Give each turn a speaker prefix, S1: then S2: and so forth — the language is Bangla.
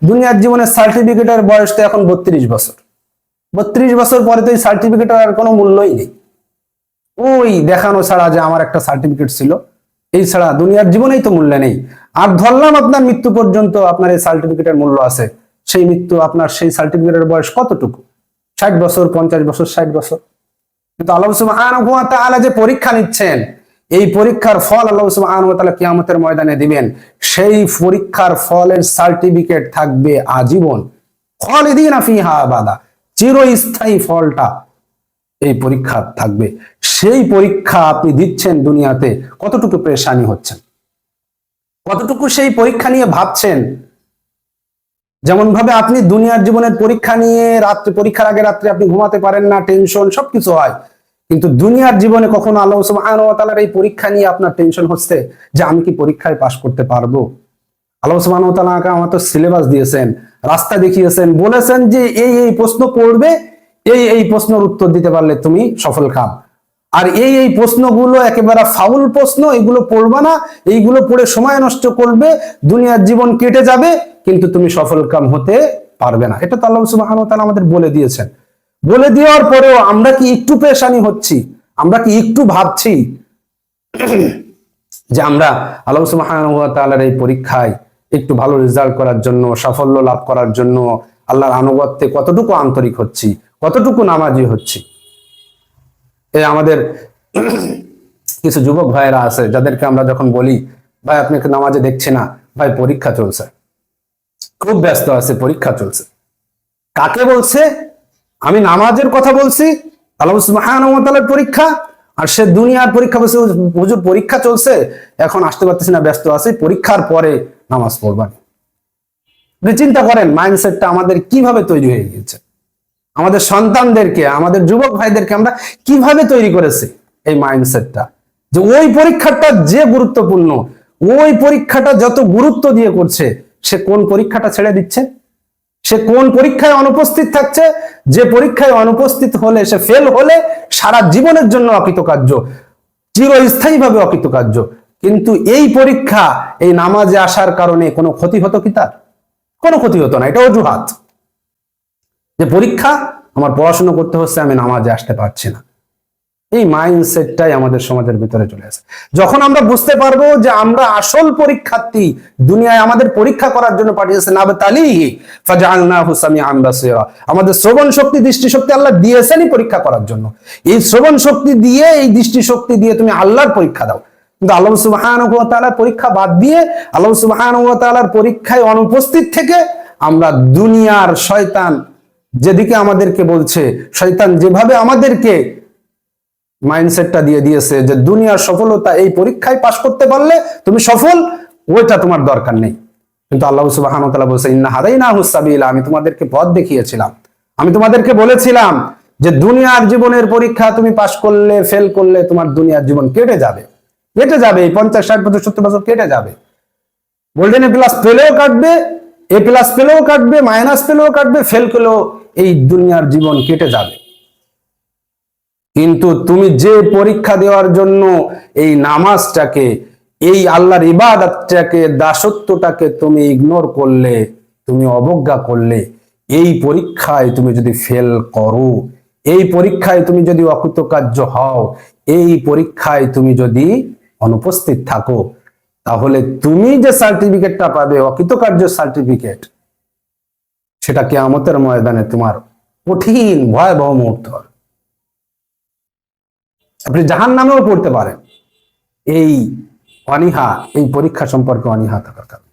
S1: দুনিয়ার জীবনের সার্টিফিকেটের বয়স তো এখন 32 বছর। 32 বছর পরে তো এই সার্টিফিকেটের আর কোনো মূল্যই নেই। ওই দেখানো ছাড়া যে আমার একটা সার্টিফিকেট ছিল, এই ছাড়া দুনিয়ার জীবনেই তো মূল্য নেই। আর ধরলাম আপনার মৃত্যু পর্যন্ত আপনার এই সার্টিফিকেটের মূল্য আছে, সেই মৃত্যু আপনার সেই সার্টিফিকেটের বয়স কতটুকু? 60 বছর, 50 বছর, 60 বছর। কিন্তু আল্লাহ সুবহানাহু ওয়া তাআলা যে পরীক্ষা নিচ্ছেন, এই পরীক্ষার ফল আল্লাহ সুবহানাহু ওয়া তাআলা কিয়ামতের ময়দানে দিবেন। সেই পরীক্ষার ফলের সার্টিফিকেট থাকবে আজীবন, খালিদিনা ফিহা আবাদা, চিরস্থায়ী ফলটা এই পরীক্ষা থাকবে। সেই পরীক্ষা আপনি দিচ্ছেন দুনিয়াতে, কতটুকু পেরেশানি হচ্ছেন, কতটুকু সেই পরীক্ষা নিয়ে ভাবছেন। যেমন ভাবে আপনি দুনিয়ার জীবনের পরীক্ষা নিয়ে রাত্রে, পরীক্ষার আগে রাত্রে আপনি ঘুমাতে পারেন না, টেনশন সবকিছু হয়, কিন্তু দুনিয়ার জীবনে কখনো আল্লাহ সুবহানাহু ওয়া তাআলার এই পরীক্ষা নিয়ে আপনার টেনশন হচ্ছে যে আমি কি পরীক্ষায় পাশ করতে পারবো? আল্লাহ সুবহানাহু ওয়া তাআলা আমার তো সিলেবাস দিয়েছেন, রাস্তা দেখিয়েছেন, বলেছেন যে এই প্রশ্ন পড়বে, এই প্রশ্নের উত্তর দিতে পারলে তুমি সফল কাম। আর এই প্রশ্নগুলো একেবারে ফাউল প্রশ্ন, এগুলো পড়বা না, এইগুলো পড়ে সময় নষ্ট করবে, দুনিয়ার জীবন কেটে যাবে, কিন্তু তুমি সফল কাম হতে পারবে না। এটা তো আল্লাহ সুবহানাহু ওয়া তাআলা আমাদের বলে দিয়েছেন। বলে দেওয়ার পরেও আমরা কি একটু পেরেশানি হচ্ছি? আমরা কি একটু ভাবছি যে আমরা আল্লাহ সুবহানাহু ওয়া তাআলার এই পরীক্ষায় একটু ভালো রেজাল্ট করার জন্য, সাফল্য লাভ করার জন্য আল্লাহর আনুগত্যে কতটুকু আন্তরিক হচ্ছি, কতটুকু নামাজি হচ্ছি? এই আমাদের কিছু যুবক ভাইয়েরা আছে যাদেরকে আমরা যখন বলি ভাই আপনাকে নামাজে দেখছি না, ভাই পরীক্ষা চলছে, খুব ব্যস্ত আছে, পরীক্ষা চলছে। কাকে বলছে? আমি নামাজের কথা বলছি, আল্লাহ সুবহানাহু ওয়া তাআলার পরীক্ষা, আর সে দুনিয়ার পরীক্ষা বলছে হুজুর পরীক্ষা চলছে, এখন আসতে পারতেছি না, ব্যস্ত আছি, পরীক্ষার পরে নামাজ পড়বেন। চিন্তা করেন মাইন্ডসেটটা আমাদের কিভাবে তৈরি হয়ে গিয়েছে, আমাদের সন্তানদেরকে, আমাদের যুবক ভাইদেরকে আমরা কিভাবে তৈরি করেছি এই মাইন্ডসেটটা, যে ওই পরীক্ষাটা যে গুরুত্বপূর্ণ, ওই পরীক্ষাটা যত গুরুত্ব দিয়ে করছে, সে কোন পরীক্ষাটা ছেড়ে দিচ্ছে? সে কোন পরীক্ষায় অনুপস্থিত থাকছে? যে পরীক্ষায় অনুপস্থিত হলে, সে ফেল হলে সারা জীবনের জন্য অকৃতকার্য, চিরস্থায়ীভাবে অকৃতকার্য। কিন্তু এই পরীক্ষা, এই নামাজে আসার কারণে কোনো ক্ষতি হতো কি তার? কোনো ক্ষতি হতো না। এটা অজুহাত যে পরীক্ষা, আমার পড়াশোনা করতে হচ্ছে, আমি নামাজে আসতে পারছি না। এই মাইন্ডসেটটাই আমাদের সমাজের ভিতরে চলে আসে। যখন আমরা বুঝতে পারবো যে আমরা আসল পরীক্ষার্থী, দুনিয়ায় আমাদের পরীক্ষা করার জন্য পাঠিয়েছেন, আবতালিহি ফাজআলনাহু সামিআন বাসীরা, আমাদের শ্রবণ শক্তি, দৃষ্টি শক্তি আল্লাহ দিয়েছেনই পরীক্ষা করার জন্য। এই শ্রবণ শক্তি দিয়ে, এই দৃষ্টি শক্তি দিয়ে তুমি আল্লাহর পরীক্ষা দাও। কিন্তু আল্লাহ সুবহানাহু ওয়া তাআলার পরীক্ষা বাদ দিয়ে, আল্লাহ সুবহানাহু ওয়া তাআলার পরীক্ষায় অনুপস্থিত থেকে আমরা দুনিয়ার শয়তান যেদিকে আমাদেরকে বলছে, শয়তান যেভাবে আমাদেরকে মাইন্ডসেটটা দিয়ে দিয়েছে যে দুনিয়ার সফলতা এই পরীক্ষায় পাশ করতে পারলে তুমি সফল, ওইটা তোমার দরকার নেই। কিন্তু আল্লাহ সুবহানাহু ওয়া তাআলা বলেছেন ইন্না হাদাইনাহুস সাবিলা, আমি তোমাদেরকে পথ দেখিয়েছিলাম, আমি তোমাদেরকে বলেছিলাম যে দুনিয়ার জীবনের পরীক্ষা তুমি পাশ করলে, ফেল করলে তোমার দুনিয়ার জীবন কেটে যাবে, কেটে যাবে, 50, 60 বছর, 70 বছর কেটে যাবে। গোল্ডেন এ প্লাস পেলেও কাটবে, এ প্লাস পেলেও কাটবে, মাইনাস পেলেও কাটবে, ফেল করলেও এই দুনিয়ার জীবন কেটে যাবে। কিন্তু তুমি যে পরীক্ষা দেওয়ার জন্য এই নামাজটাকে, এই আল্লাহর ইবাদতটাকে, দাসত্বটাকে তুমি ইগনোর করলে, তুমি অবজ্ঞা করলে, এই পরীক্ষায় তুমি যদি ফেল করো, এই পরীক্ষায় তুমি যদি অকৃতকার্য হও, এই পরীক্ষায় তুমি যদি অনুপস্থিত থাকো, তাহলে তুমি যে সার্টিফিকেটটা পাবে, অকৃতকার্য সার্টিফিকেট, সেটা কিয়ামতের ময়দানে তোমার কঠিন ভয়াবহ মুহূর্ত হবে। আপনি জাহান্নামেও পড়তে পারেন এই অনীহা, এই পরীক্ষা সম্পর্কে অনীহা থাকার কারণে।